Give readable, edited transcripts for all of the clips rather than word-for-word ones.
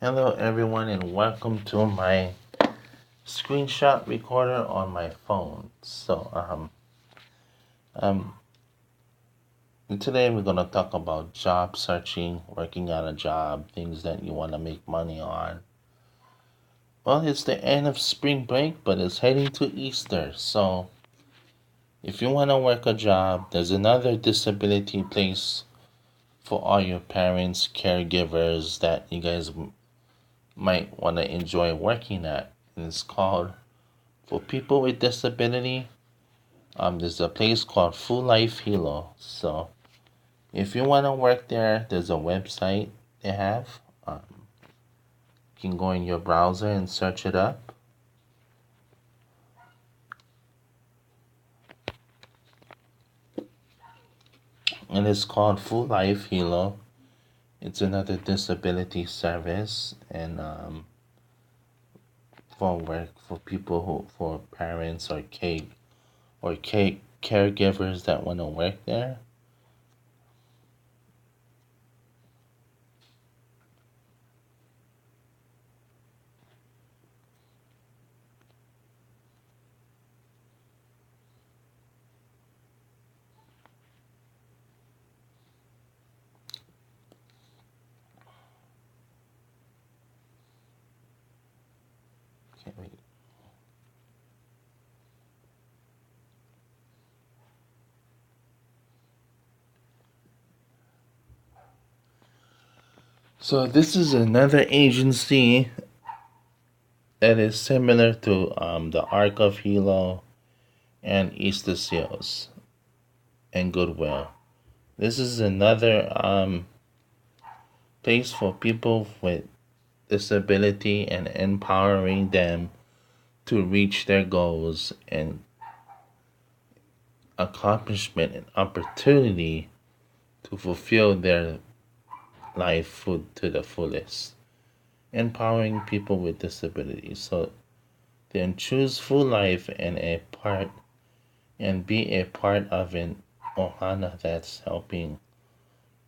Hello everyone and welcome to my screenshot recorder on my phone. Um Today we're gonna talk about job searching, working at a job, things that you wanna make money on. Well, it's the end of spring break, but it's heading to Easter. So if you wanna work a job, there's another disability place for all your parents, caregivers that you guys might wanna enjoy working at. And it's called for people with disability. There's a place called Full Life Hilo. So if you want to work there, there's a website they have. You can go in your browser and search it up. And it's called Full Life Hilo. It's another disability service and for work for people for parents or caregivers that want to work there. Okay, wait. So this is another agency that is similar to the Arc of Hilo and Easter Seals and Goodwill. This is another place for people with disability and empowering them to reach their goals and accomplishment and opportunity to fulfill their life to the fullest. Empowering people with disabilities. So then choose full life and be a part of an ohana that's helping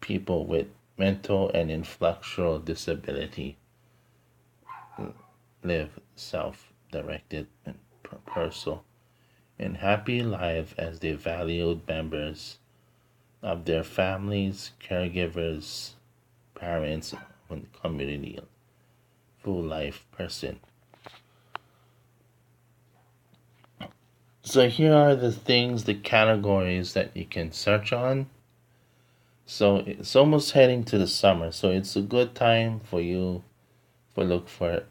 people with mental and intellectual disability live self-directed and personal and happy life as they valued members of their families, caregivers, parents, and community. Full life person. So here are the things, the categories that you can search on. So it's almost heading to the summer, so it's a good time for you for look for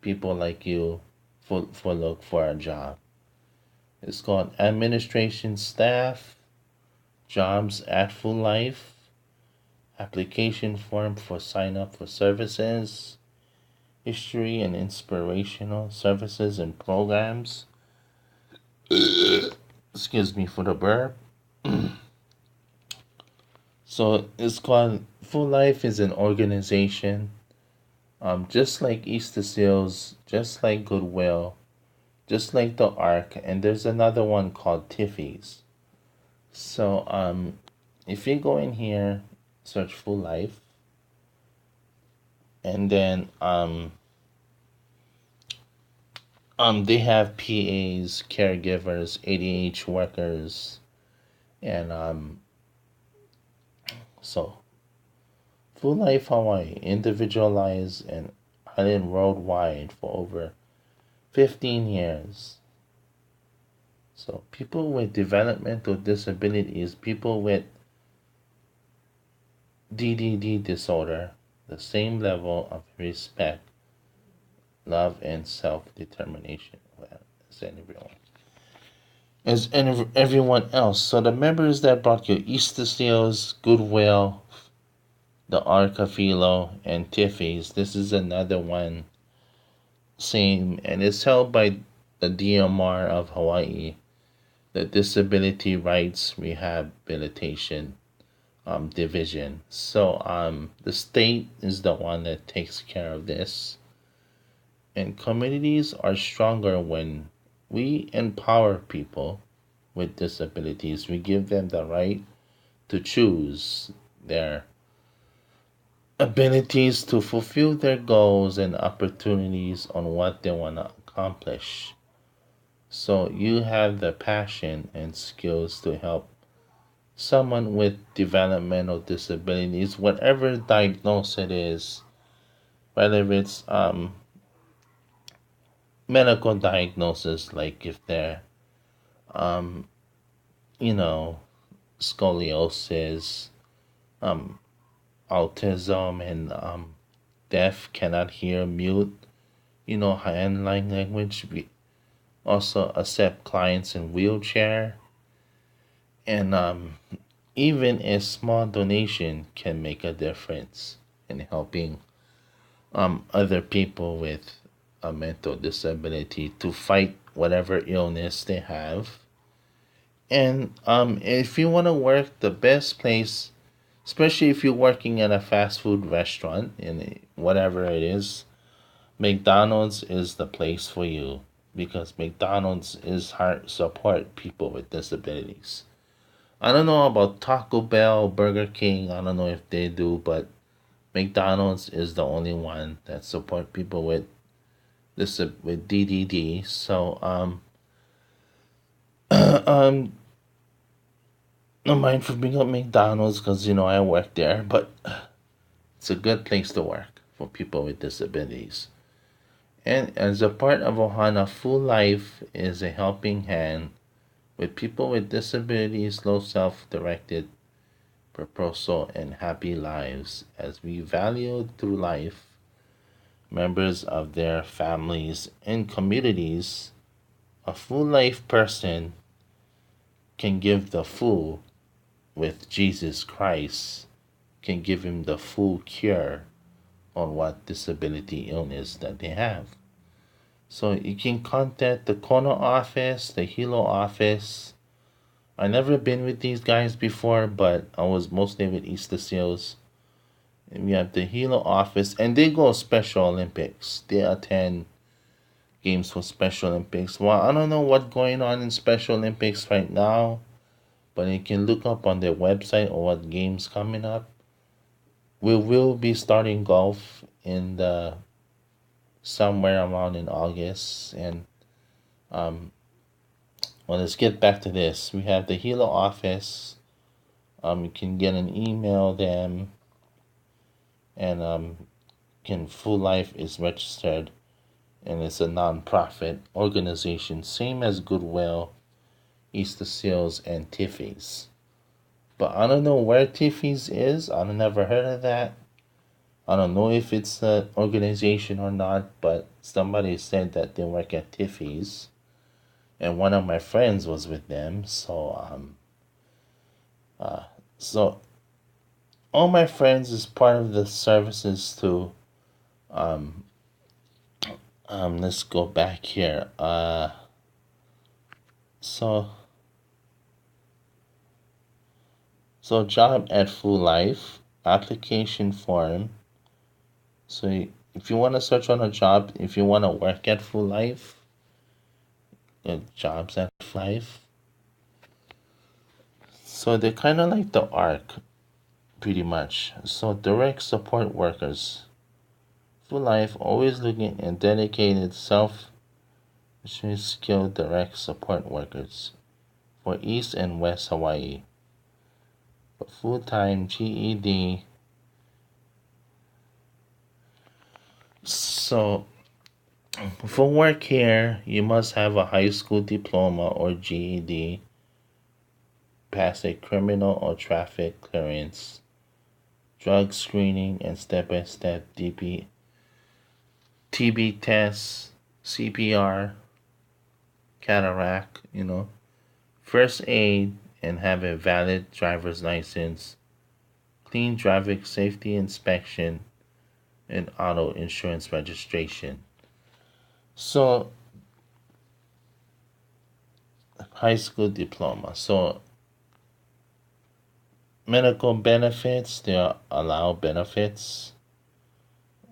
people like you for look for a job. It's called administration staff, jobs at Full Life, application form for sign up for services, history and inspirational services and programs. Excuse me for the burp. So it's called Full Life is an organization, just like Easter Seals, just like Goodwill, just like the Ark, and there's another one called Tiffy's. So if you go in here, search Full Life, and then they have PAs, caregivers, ADH workers, and so Full Life Hawaii, individualized and island worldwide for over 15 years. So people with developmental disabilities, people with DDD disorder, the same level of respect, love, and self-determination as everyone. Everyone else. So the members that brought you Easter Seals, Goodwill, the Arcafilo, and Tiffy's. This is another one, same, and it's held by the DMR of Hawaii, the Disability Rights Rehabilitation Division. So the state is the one that takes care of this. And communities are stronger when we empower people with disabilities. We give them the right to choose their abilities to fulfill their goals and opportunities on what they want to accomplish. So you have the passion and skills to help someone with developmental disabilities, whatever diagnosis it is, whether it's medical diagnosis, like if they're um, you know, scoliosis, um, autism, and deaf, cannot hear, mute, hand language. We also accept clients in wheelchair, and even a small donation can make a difference in helping other people with a mental disability to fight whatever illness they have. And if you want to work, the best place, especially if you're working at a fast food restaurant, in whatever it is, McDonald's is the place for you, because McDonald's is hard support people with disabilities. I don't know about Taco Bell, Burger King. I don't know if they do, but McDonald's is the only one that support people with this with DDD. So um, no mind for bringing up McDonald's, because I work there, but it's a good place to work for people with disabilities. And as a part of Ohana, Full Life is a helping hand with people with disabilities, low self-directed proposal, and happy lives, as we value through life members of their families and communities. A full life person can give the full with Jesus Christ, can give him the full cure on what disability illness that they have. So you can contact the corner office, the Hilo office. I never been with these guys before, but I was mostly with Easter Seals. And we have the Hilo office, and they go Special Olympics. They attend games for Special Olympics. Well, I don't know what's going on in Special Olympics right now, but you can look up on their website or what games coming up. We will be starting golf in the somewhere around in August. And well, let's get back to this. We have the Hilo office. You can get an email them, and can Full Life is registered, and it's a non-profit organization, same as Goodwill, Easter Seals, and Tiffy's. But I don't know where Tiffy's is. I've never heard of that. I don't know if it's an organization or not, but somebody said that they work at Tiffy's, and one of my friends was with them. So all my friends is part of the services to let's go back here. So job at Full Life application form. So if you want to search on a job, if you want to work at Full Life, jobs at Full Life. So they're kind of like the ARC, pretty much. So direct support workers. Full Life always looking and dedicated skilled direct support workers for East and West Hawaii. Full-time GED. So for work here, you must have a high school diploma or GED, pass a criminal or traffic clearance, drug screening, and step-by-step TB tests, CPR, cataract, first aid, and have a valid driver's license, clean traffic safety inspection, and auto insurance registration. So, high school diploma. So, medical benefits, they allow benefits,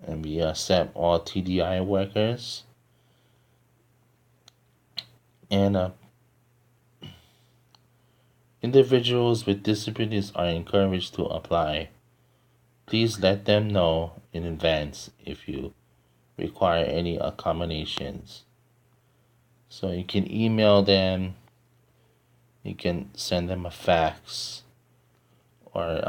and we accept all TDI workers. And individuals with disabilities are encouraged to apply please let them know in advance if you require any accommodations. So you can email them, you can send them a fax, or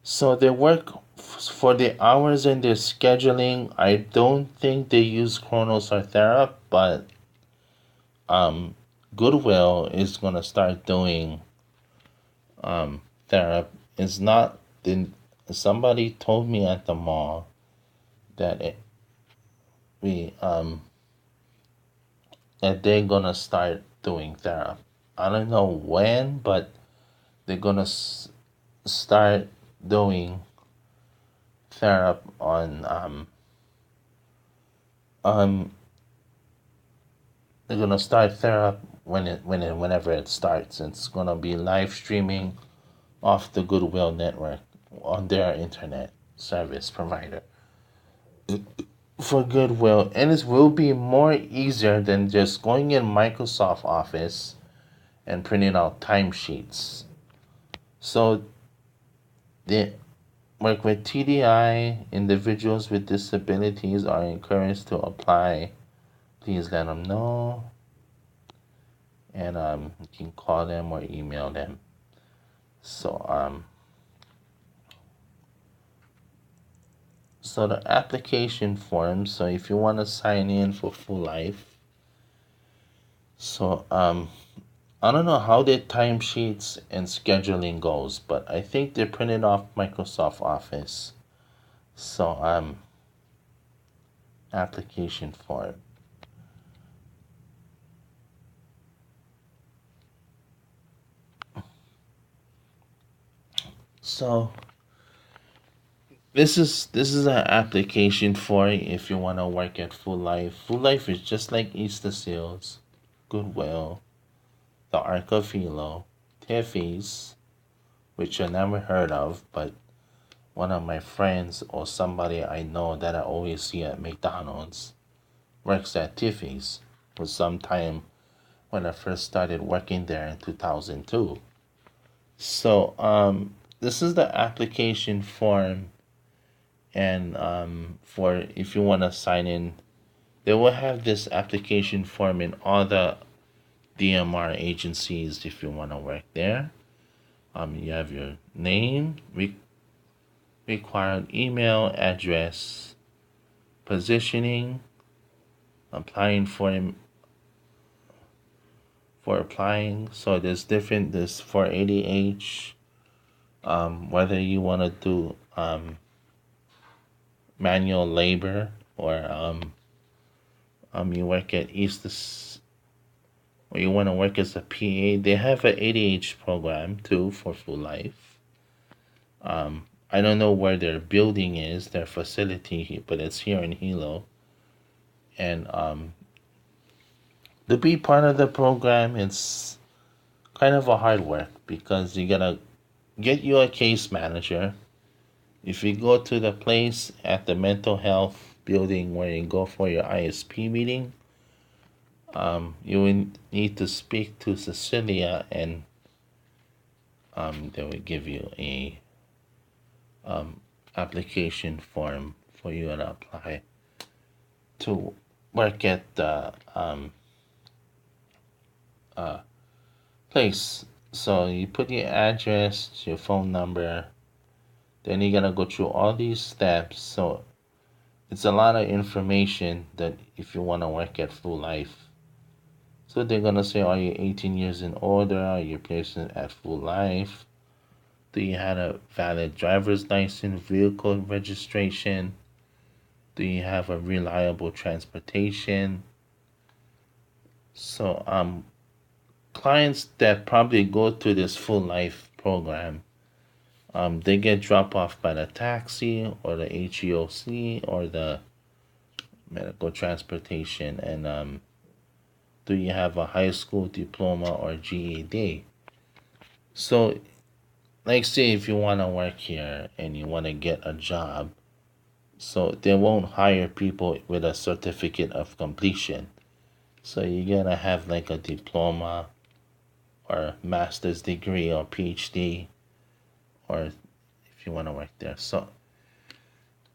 so their work for the hours and their scheduling. I don't think they use Chronos or Thera, but um, Goodwill is gonna start doing Thera. It's not. Somebody told me at the mall that we that they're gonna start doing Thera. I don't know when, but they're gonna start doing Thera on um they're gonna start Thera whenever it starts. It's gonna be live streaming off the Goodwill network on their internet service provider for Goodwill, and it will be more easier than just going in Microsoft Office and printing out timesheets. So they work with TDI. Individuals with disabilities are encouraged to apply. Please let them know, and you can call them or email them. So so the application form. So if you want to sign in for Full Life, so I don't know how their timesheets and scheduling goes, but I think they're printed off Microsoft Office. So application form. So this is an application for if you want to work at Full Life. Full Life is just like Easter Seals, Goodwill, the Arc of Hilo, Tiffy's, which I never heard of, but one of my friends or somebody I know that I always see at McDonald's works at Tiffy's for some time when I first started working there in 2002. So this is the application form, and for if you want to sign in, they will have this application form in all the DMR agencies if you want to work there. You have your name, required email address, positioning, applying for applying. So there's different this for ADH, whether you want to do manual labor or you work at East or you want to work as a PA. They have an ADH program too for Full Life. I don't know where their building is, their facility, but it's here in Hilo. And to be part of the program, it's kind of a hard work because you gotta get you a case manager. If you go to the place at the mental health building where you go for your ISP meeting, you will need to speak to Cecilia, and they will give you a application form for you to apply to work at the place. So you put your address, your phone number, then you're gonna go through all these steps. So it's a lot of information that if you want to work at Full Life. So they're gonna say, are you 18 years and older? Are you placed at Full Life? Do you have a valid driver's license, vehicle registration? Do you have a reliable transportation? So clients that probably go to this Full Life program, they get dropped off by the taxi or the HEOC or the medical transportation. And do you have a high school diploma or GED? So, like, say if you want to work here and you want to get a job, so they won't hire people with a certificate of completion. So you're gonna have like a diploma or master's degree or PhD, or if you want to work there. So,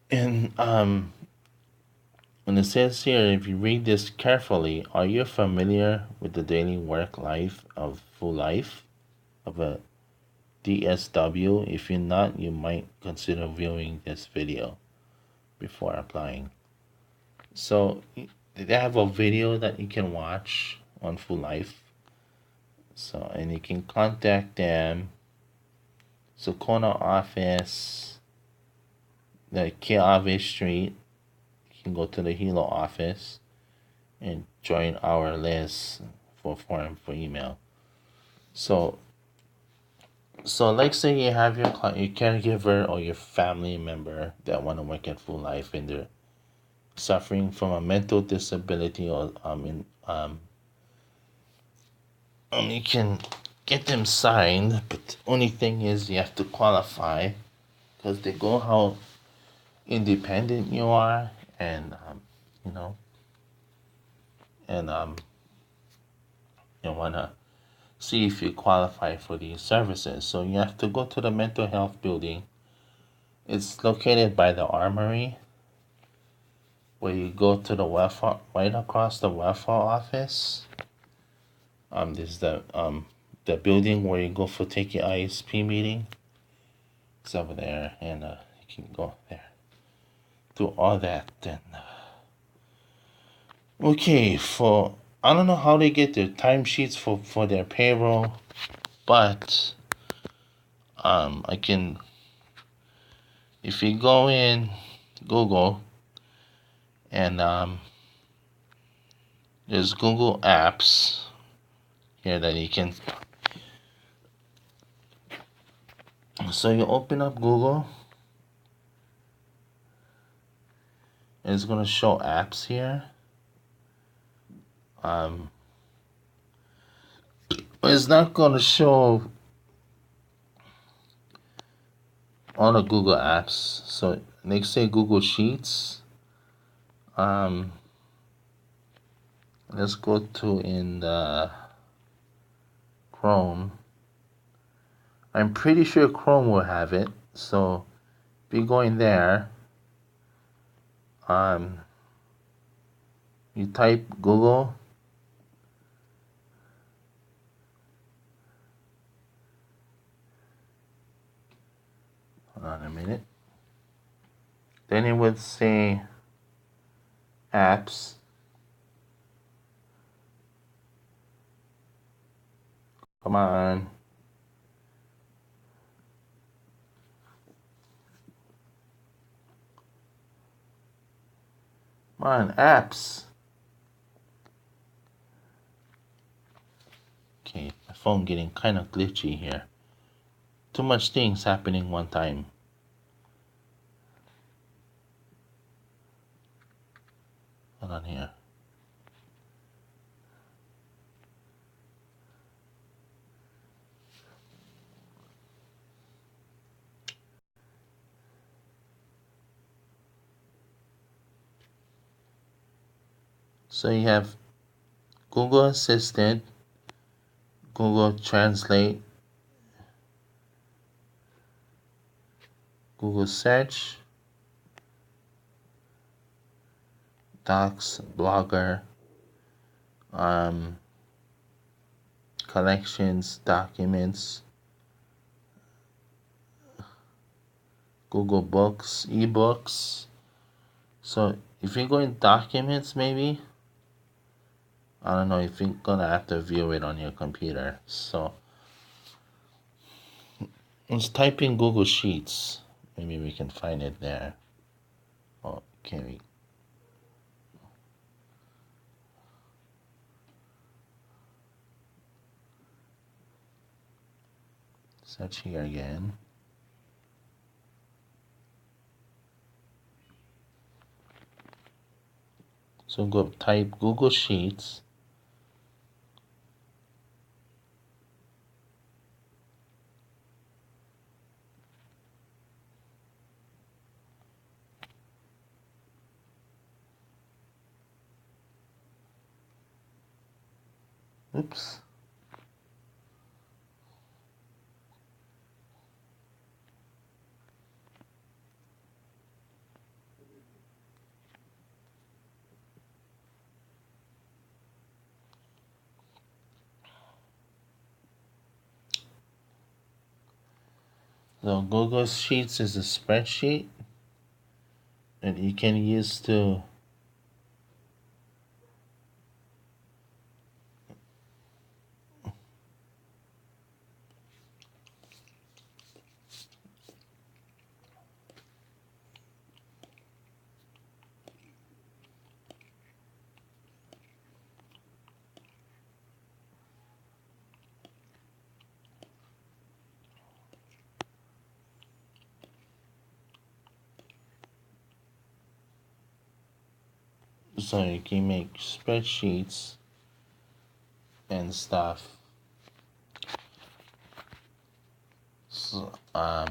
and when it says here, if you read this carefully, are you familiar with the daily work life of full life of a DSW? If you're not, you might consider viewing this video before applying. So they have a video that you can watch on Full Life. So, and you can contact them. So corner office, the Keave Street. You can go to the Hilo office and join our list for form for email. So like say you have your caregiver or your family member that want to work at Full Life and they're suffering from a mental disability or you can get them signed, but the only thing is you have to qualify because they go how independent you are, and you know, and you wanna see if you qualify for these services. So you have to go to the mental health building. It's located by the armory, where you go to the welfare, right across the welfare office. This is the building where you go for take your ISP meeting. It's over there, and you can go there. Do all that, then. Okay, for I don't know how they get their timesheets for their payroll, but I can, if you go in Google and there's Google Apps here that you can. So you open up Google, and it's gonna show apps here. But it's not gonna show all the Google apps. So let's say Google Sheets. Let's go to in the Chrome. I'm pretty sure Chrome will have it. So if you go in there, you type Google. Hold on a minute. Then it would say apps. Come on. Come on, apps. Okay, my phone getting kind of glitchy here. Too much things happening one time. Hold on here. So you have Google Assistant, Google Translate, Google Search, Docs, Blogger, Collections, Documents, Google Books, eBooks. So if you go in Documents, maybe, I don't know if you're gonna have to view it on your computer. So let's type in Google Sheets. Maybe we can find it there. Oh, can we? Search here again. So go type Google Sheets. Oops. So Google Sheets is a spreadsheet that you can use to so you can make spreadsheets and stuff. So, oh,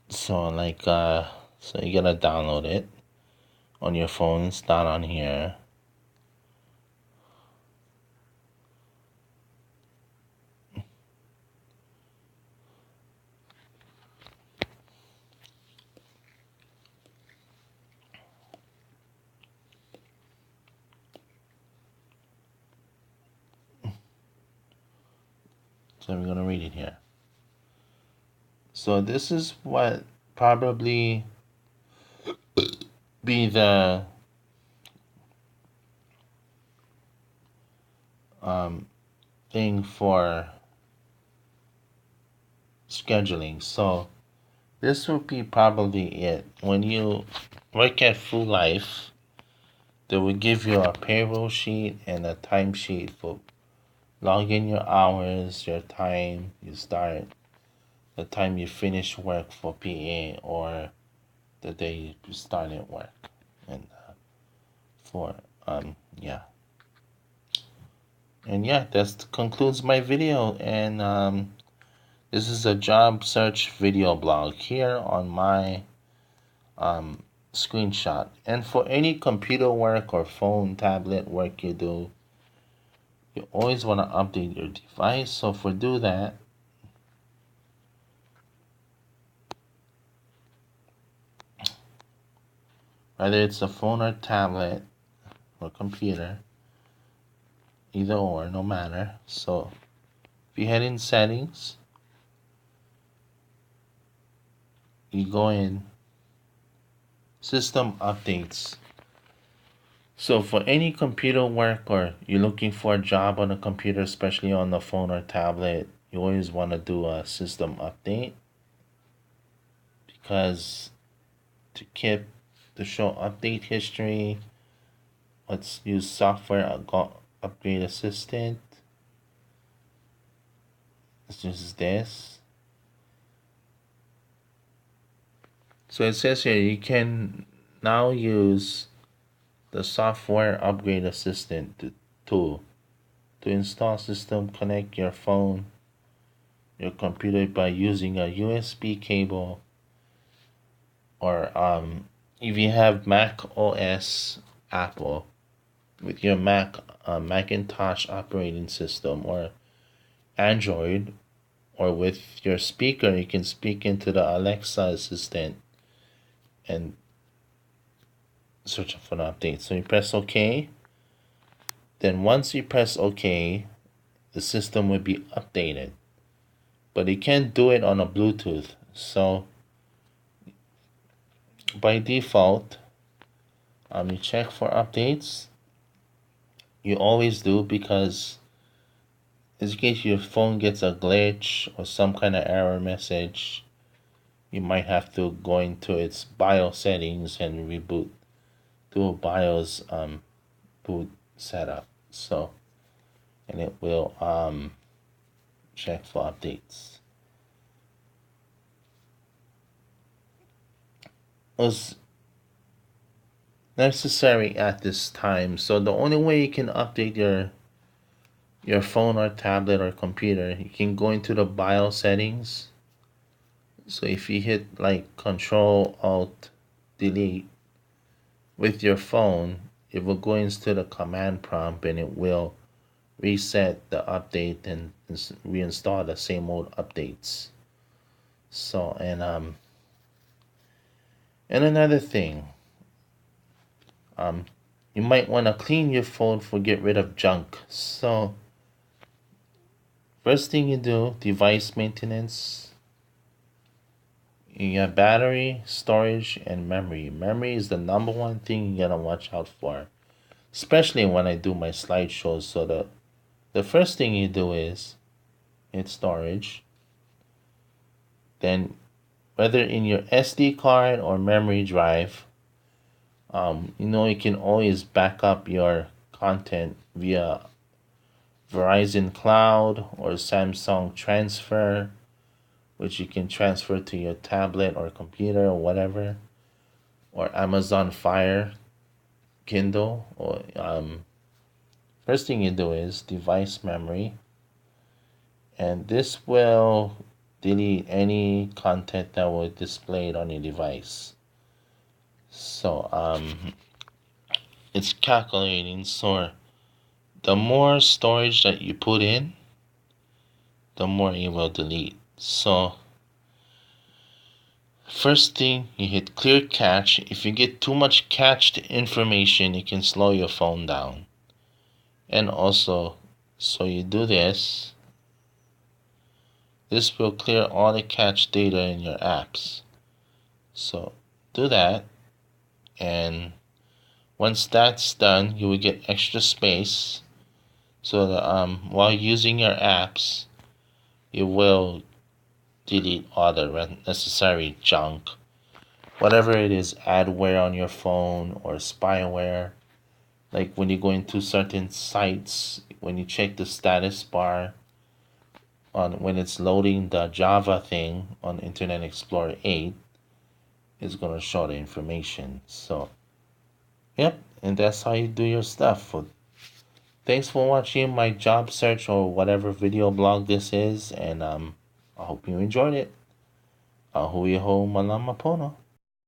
so so you gotta download it on your phone. It's not on here. So we're gonna read it here. So this is what probably be the thing for scheduling. So this would be probably it. When you work at Full Life, they will give you a payroll sheet and a timesheet for log in your hours, your time you start, the time you finish work for PA, or the day you started work. And for yeah. And yeah, that concludes my video. And this is a job search video blog here on my screenshot. And for any computer work or phone, tablet work you do, you always want to update your device. So for do that, whether it's a phone or tablet or computer, either or, no matter. So if you head in settings, you go in system updates. So for any computer work or you're looking for a job on a computer, especially on the phone or tablet, you always want to do a system update, because to show update history, let's use software upgrade assistant. Let's use this. So it says here you can now use the software upgrade assistant tool to install system, connect your phone, your computer by using a USB cable, or if you have Mac OS Apple with your Macintosh operating system, or Android, or with your speaker, you can speak into the Alexa assistant and search for an update. So you press OK. Then once you press OK, the system will be updated. But you can't do it on a Bluetooth. So by default, you check for updates. You always do, because in case your phone gets a glitch or some kind of error message, you might have to go into its BIOS settings and reboot, do a BIOS boot setup. So, and it will check for updates. Was necessary at this time. So the only way you can update your phone or tablet or computer, you can go into the BIOS settings. So if you hit like Control Alt Delete with your phone, it will go into the command prompt and it will reset the update and reinstall the same old updates. So, and And another thing, um, you might want to clean your phone for get rid of junk. So first thing you do, device maintenance. You got battery, storage, and memory. Memory is the number one thing you gotta watch out for, especially when I do my slideshows. So the first thing you do is hit storage. Then whether in your SD card or memory drive, you can always back up your content via Verizon Cloud or Samsung Transfer, which you can transfer to your tablet or computer or whatever, or Amazon Fire, Kindle. Or first thing you do is device memory, and this will delete any content that was displayed on your device. So it's calculating. So the more storage that you put in, the more it will delete. So first thing, you hit clear cache. If you get too much cached information, it can slow your phone down. And also, so you do this, this will clear all the cached data in your apps. So do that, and once that's done, you will get extra space. So that while using your apps, you will delete all the necessary junk, whatever it is, adware on your phone or spyware. Like when you go into certain sites, when you check the status bar on when it's loading the Java thing on Internet Explorer 8, it's gonna show the information. So, yep, and that's how you do your stuff. Thanks for watching my job search or whatever video blog this is, and I hope you enjoyed it. Ahui ho malamapono.